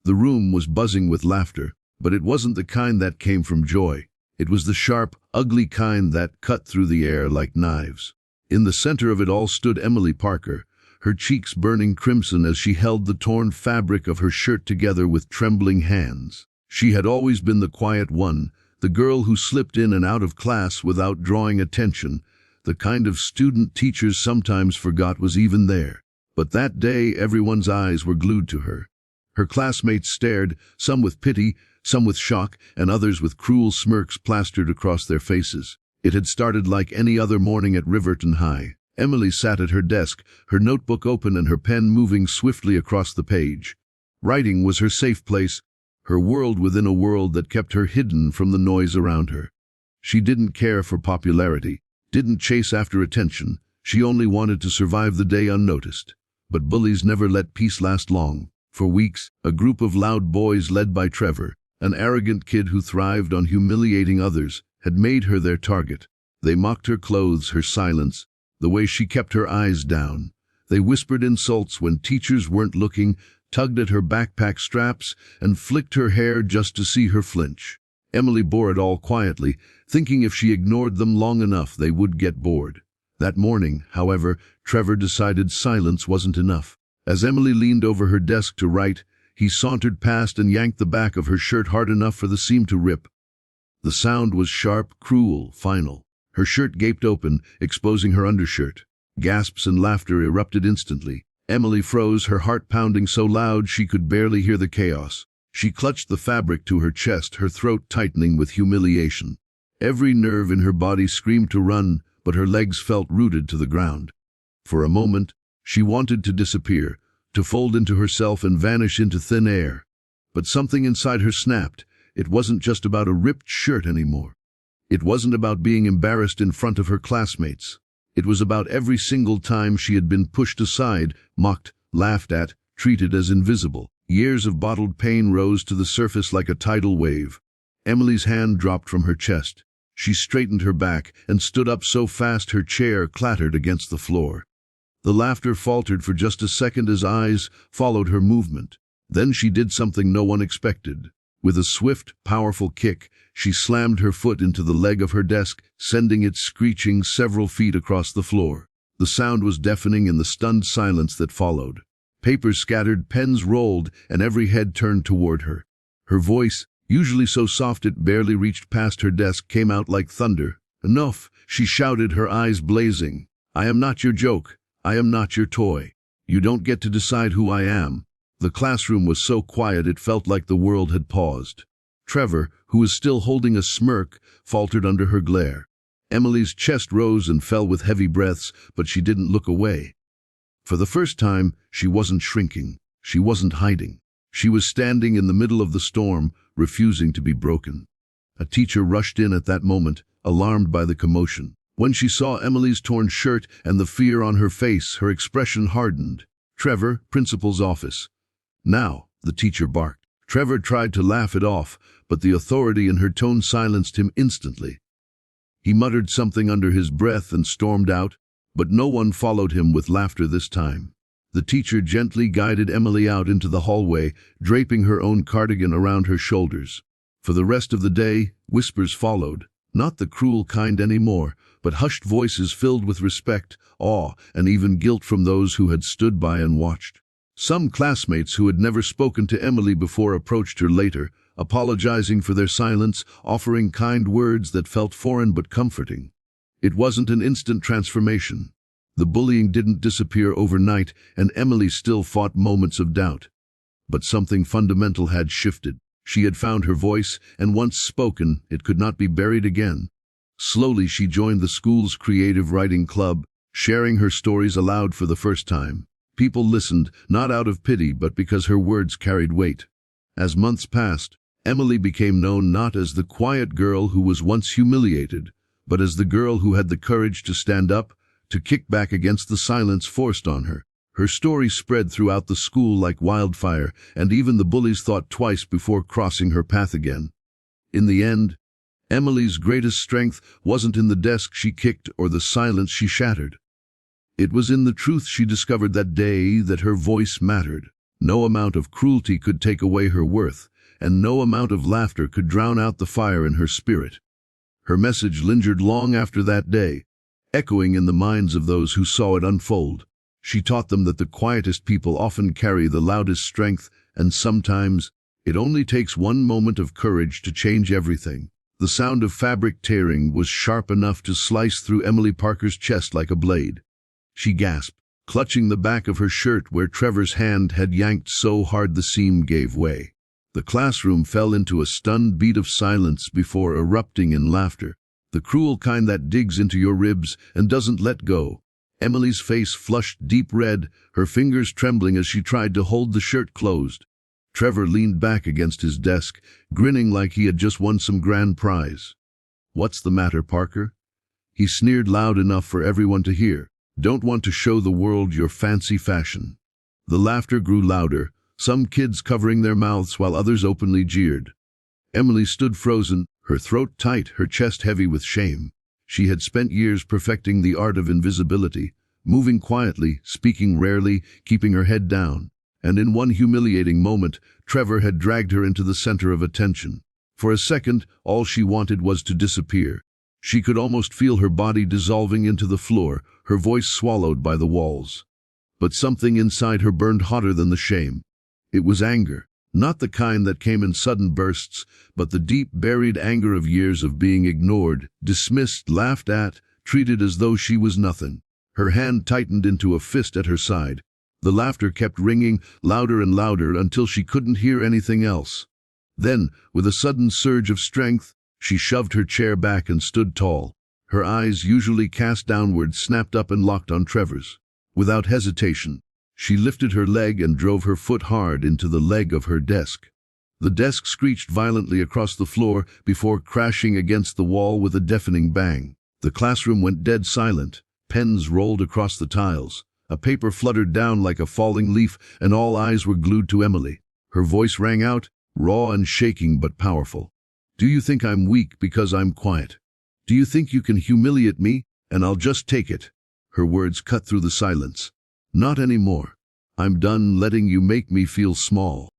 The room was buzzing with laughter, but it wasn't the kind that came from joy. It was the sharp, ugly kind that cut through the air like knives. In the center of it all stood Emily Parker, her cheeks burning crimson as she held the torn fabric of her shirt together with trembling hands. She had always been the quiet one, the girl who slipped in and out of class without drawing attention, the kind of student teachers sometimes forgot was even there. But that day everyone's eyes were glued to her. Her classmates stared, some with pity, some with shock, and others with cruel smirks plastered across their faces. It had started like any other morning at Riverton High. Emily sat at her desk, her notebook open and her pen moving swiftly across the page. Writing was her safe place, her world within a world that kept her hidden from the noise around her. She didn't care for popularity, didn't chase after attention. She only wanted to survive the day unnoticed. But bullies never let peace last long. For weeks, a group of loud boys led by Trevor, an arrogant kid who thrived on humiliating others, had made her their target. They mocked her clothes, her silence, the way she kept her eyes down. They whispered insults when teachers weren't looking, tugged at her backpack straps, and flicked her hair just to see her flinch. Emily bore it all quietly, thinking if she ignored them long enough they would get bored. That morning, however, Trevor decided silence wasn't enough. As Emily leaned over her desk to write, he sauntered past and yanked the back of her shirt hard enough for the seam to rip. The sound was sharp, cruel, final. Her shirt gaped open, exposing her undershirt. Gasps and laughter erupted instantly. Emily froze, her heart pounding so loud she could barely hear the chaos. She clutched the fabric to her chest, her throat tightening with humiliation. Every nerve in her body screamed to run, but her legs felt rooted to the ground. For a moment, she wanted to disappear, to fold into herself and vanish into thin air. But something inside her snapped. It wasn't just about a ripped shirt anymore. It wasn't about being embarrassed in front of her classmates. It was about every single time she had been pushed aside, mocked, laughed at, treated as invisible. Years of bottled pain rose to the surface like a tidal wave. Emily's hand dropped from her chest. She straightened her back and stood up so fast her chair clattered against the floor. The laughter faltered for just a second as eyes followed her movement. Then she did something no one expected. With a swift, powerful kick, she slammed her foot into the leg of her desk, sending it screeching several feet across the floor. The sound was deafening in the stunned silence that followed. Papers scattered, pens rolled, and every head turned toward her. Her voice, usually so soft it barely reached past her desk, came out like thunder. "Enough," she shouted, her eyes blazing. "I am not your joke. I am not your toy. You don't get to decide who I am." The classroom was so quiet it felt like the world had paused. Trevor, who was still holding a smirk, faltered under her glare. Emily's chest rose and fell with heavy breaths, but she didn't look away. For the first time, she wasn't shrinking. She wasn't hiding. She was standing in the middle of the storm, refusing to be broken. A teacher rushed in at that moment, alarmed by the commotion. When she saw Emily's torn shirt and the fear on her face, her expression hardened. "Trevor, principal's office." "Now," the teacher barked. Trevor tried to laugh it off, but the authority in her tone silenced him instantly. He muttered something under his breath and stormed out, but no one followed him with laughter this time. The teacher gently guided Emily out into the hallway, draping her own cardigan around her shoulders. For the rest of the day, whispers followed, not the cruel kind anymore, but hushed voices filled with respect, awe, and even guilt from those who had stood by and watched. Some classmates who had never spoken to Emily before approached her later, apologizing for their silence, offering kind words that felt foreign but comforting. It wasn't an instant transformation. The bullying didn't disappear overnight, and Emily still fought moments of doubt. But something fundamental had shifted. She had found her voice, and once spoken, it could not be buried again. Slowly she joined the school's creative writing club, sharing her stories aloud for the first time. People listened, not out of pity, but because her words carried weight. As months passed, Emily became known not as the quiet girl who was once humiliated, but as the girl who had the courage to stand up, to kick back against the silence forced on her. Her story spread throughout the school like wildfire, and even the bullies thought twice before crossing her path again. In the end, Emily's greatest strength wasn't in the desk she kicked or the silence she shattered. It was in the truth she discovered that day that her voice mattered. No amount of cruelty could take away her worth, and no amount of laughter could drown out the fire in her spirit. Her message lingered long after that day, echoing in the minds of those who saw it unfold. She taught them that the quietest people often carry the loudest strength, and sometimes it only takes one moment of courage to change everything. The sound of fabric tearing was sharp enough to slice through Emily Parker's chest like a blade. She gasped, clutching the back of her shirt where Trevor's hand had yanked so hard the seam gave way. The classroom fell into a stunned beat of silence before erupting in laughter, the cruel kind that digs into your ribs and doesn't let go. Emily's face flushed deep red, her fingers trembling as she tried to hold the shirt closed. Trevor leaned back against his desk, grinning like he had just won some grand prize. "What's the matter, Parker?" He sneered loud enough for everyone to hear. "Don't want to show the world your fancy fashion?" The laughter grew louder, some kids covering their mouths while others openly jeered. Emily stood frozen, her throat tight, her chest heavy with shame. She had spent years perfecting the art of invisibility, moving quietly, speaking rarely, keeping her head down. And in one humiliating moment, Trevor had dragged her into the center of attention. For a second, all she wanted was to disappear. She could almost feel her body dissolving into the floor, her voice swallowed by the walls. But something inside her burned hotter than the shame. It was anger, not the kind that came in sudden bursts, but the deep, buried anger of years of being ignored, dismissed, laughed at, treated as though she was nothing. Her hand tightened into a fist at her side. The laughter kept ringing, louder and louder, until she couldn't hear anything else. Then, with a sudden surge of strength, she shoved her chair back and stood tall. Her eyes, usually cast downward, snapped up and locked on Trevor's. Without hesitation, she lifted her leg and drove her foot hard into the leg of her desk. The desk screeched violently across the floor before crashing against the wall with a deafening bang. The classroom went dead silent. Pens rolled across the tiles. A paper fluttered down like a falling leaf, and all eyes were glued to Emily. Her voice rang out, raw and shaking but powerful. "Do you think I'm weak because I'm quiet? Do you think you can humiliate me, and I'll just take it?" Her words cut through the silence. "Not anymore. I'm done letting you make me feel small."